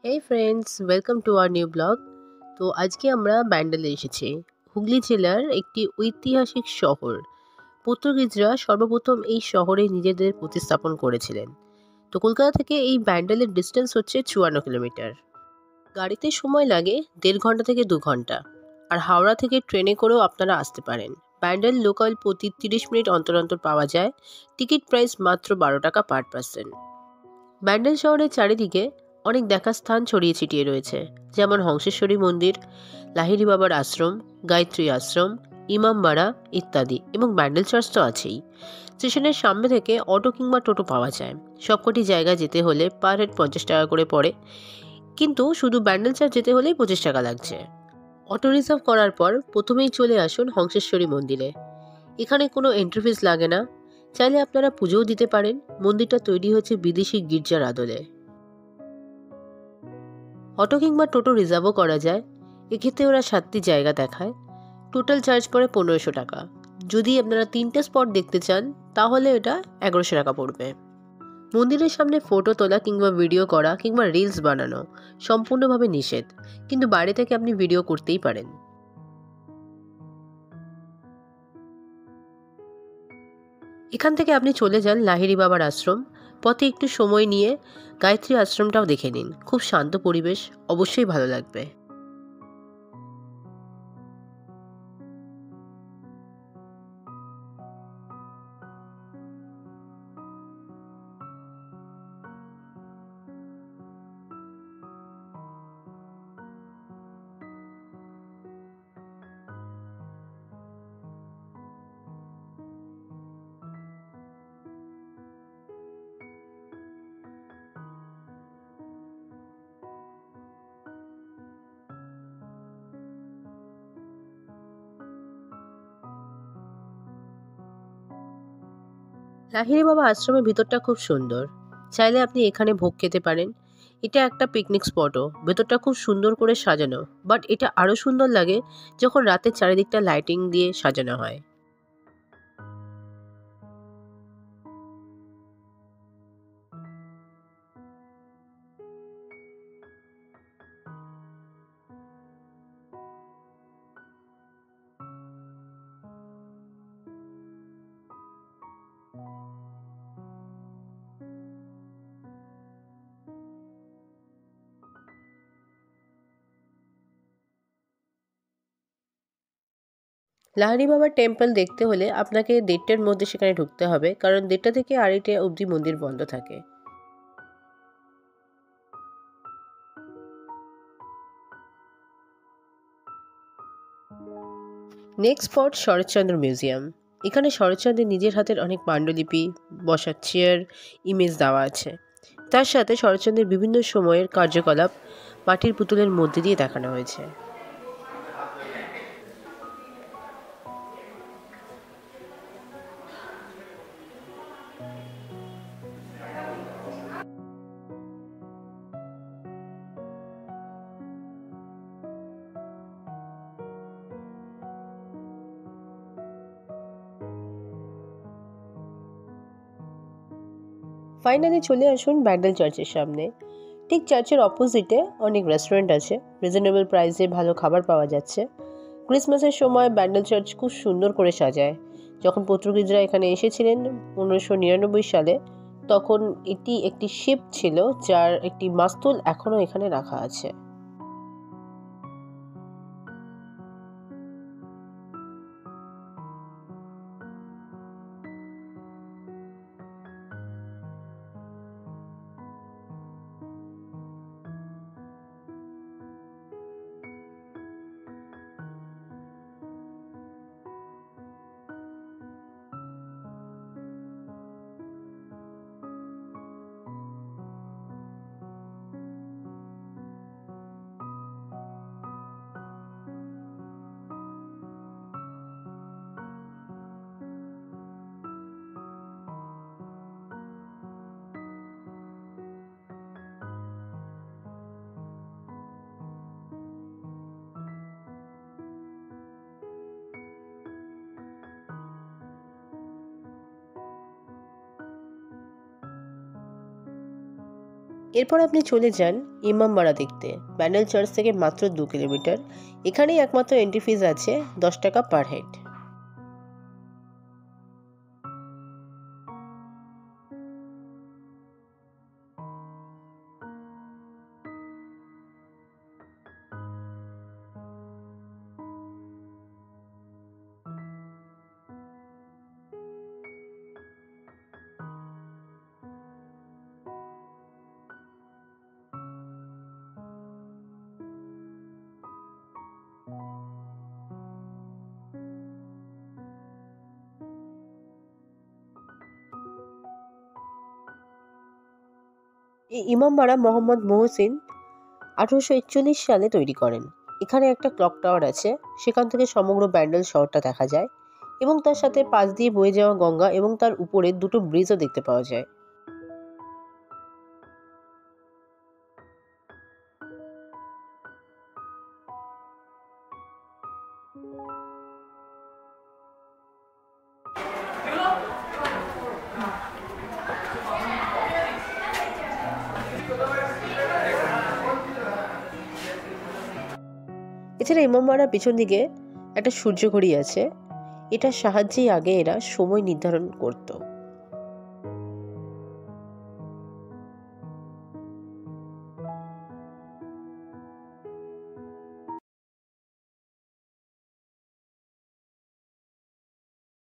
Hey friends, welcome to our new blog. তো আজকে আমরা ব্যান্ডেলে এসেছি। হুগলি জেলার একটি ঐতিহাসিক শহর। পর্তুগিজরা সর্বপ্রথম এই শহরে নিজেদের প্রতিস্থাপন করেছিলেন। তো কলকাতা থেকে এই ব্যান্ডেলের ডিস্টেন্স হচ্ছে 54 কিলোমিটার। গাড়িতে সময় লাগে 1.5 ঘন্টা থেকে 2 ঘন্টা। আর হাওড়া থেকে ট্রেনে করেও আপনারা আসতে পারেন। ব্যান্ডেল লোকাল প্রতি 30 মিনিট অন্তর অন্তর পাওয়া যায়। টিকিট প্রাইস মাত্র 12 টাকা পার পার্সন। ব্যান্ডেল শহরের চারিদিকে অনেক দেখার স্থান ছড়িয়ে ছিটিয়ে রয়েছে, যেমন হংসেশ্বরী মন্দির, লাহিড়ী বাবার আশ্রম, গায়ত্রী আশ্রম, ইমামবাড়া ইত্যাদি, এবং ব্যান্ডেল চার্চ তো আছেই। স্টেশনের সামনে থেকে অটো কিংবা টোটো পাওয়া যায়। সবকটি জায়গায় যেতে হলে পার হেড 50 টাকা করে পড়ে, কিন্তু শুধু ব্যান্ডেল চার্চ যেতে হলেই 25 টাকা লাগছে। অটো রিজার্ভ করার পর প্রথমেই চলে আসুন হংসেশ্বরী মন্দিরে। এখানে কোনো এন্ট্রি ফিস লাগে না। চাইলে আপনারা পুজোও দিতে পারেন। মন্দিরটা তৈরি হয়েছে বিদেশি গির্জার আদলে। অটো কিংবা টোটো রিজার্ভও করা যায়। এক্ষেত্রে ওরা 7টি জায়গা দেখায়। টোটাল চার্জ পড়ে 1500 টাকা। যদি আপনারা 3টে স্পট দেখতে চান তাহলে এটা 1100 টাকা পড়বে। মন্দিরের সামনে ফটো তোলা কিংবা ভিডিও করা কিংবা রিলস বানানো সম্পূর্ণভাবে নিষেধ, কিন্তু বাইরে থেকে আপনি ভিডিও করতেই পারেন। এখান থেকে আপনি চলে যান লাহিড়ী বাবার আশ্রম। পথে একটু সময় নিয়ে গায়ত্রী আশ্রমটাও দেখে নিন। খুব শান্ত পরিবেশ, অবশ্যই ভালো লাগবে। লাহিড়ী বাবা আশ্রমের ভিতরটা খুব সুন্দর। চাইলে আপনি এখানে ভোগ খেতে পারেন। এটা একটা পিকনিক স্পটও। ভেতরটা খুব সুন্দর করে সাজানো, বাট এটা আরো সুন্দর লাগে যখন রাতের চারিদিকটা লাইটিং দিয়ে সাজানো হয়। লাহিড়ী বাবার টেম্পল দেখতে হলে আপনাকে 1:30টার মধ্যে সেখানে ঢুকতে হবে, কারণ 1:30টা থেকে 2:30 অবধি মন্দির বন্ধ থাকে। Next spot Saratchandra museum. এখানে শরৎচন্দ্রের নিজের হাতের অনেক পাণ্ডুলিপি, বসার চেয়ার, ইমেজ দেওয়া আছে। তার সাথে শরৎচন্দ্রের বিভিন্ন সময়ের কার্যকলাপ মাটির পুতুলের মধ্যে দিয়ে দেখানো হয়েছে। ফাইনালি চলে আসুন ব্যান্ডেল চার্চের সামনে। ঠিক চার্চের অপোজিটে অনেক রেস্টুরেন্ট আছে। রিজনেবল প্রাইসে ভালো খাবার পাওয়া যাচ্ছে। ক্রিসমাসের সময় ব্যান্ডেল চার্চ খুব সুন্দর করে সাজায়। যখন পর্তুগিজরা এখানে এসেছিলেন 1599 সালে, তখন এটি একটি শিপ ছিল, যার একটি মাস্তুল এখনও এখানে রাখা আছে। এরপর আপনি চলে যান ইমামবাড়া দেখতে। ব্যান্ডেল চার্চ থেকে মাত্র 2 কিলোমিটার। এখানেই একমাত্র এন্ট্রি ফিস আছে 10 টাকা পার হেড। এই ইমামবাড়া মোহাম্মদ মহসিন 1841 সালে তৈরি করেন। এখানে একটা ক্লক টাওয়ার আছে, সেখান থেকে সমগ্র ব্যান্ডেল শহরটা দেখা যায় এবং তার সাথে পাশ দিয়ে বয়ে যাওয়া গঙ্গা এবং তার উপরে দুটো ব্রিজও দেখতে পাওয়া যায়। এছাড়া ইমামবাড়ার পিছন দিকে একটা সূর্যঘড়ি আছে। এটার সাহায্যেই আগে এরা সময় নির্ধারণ করত।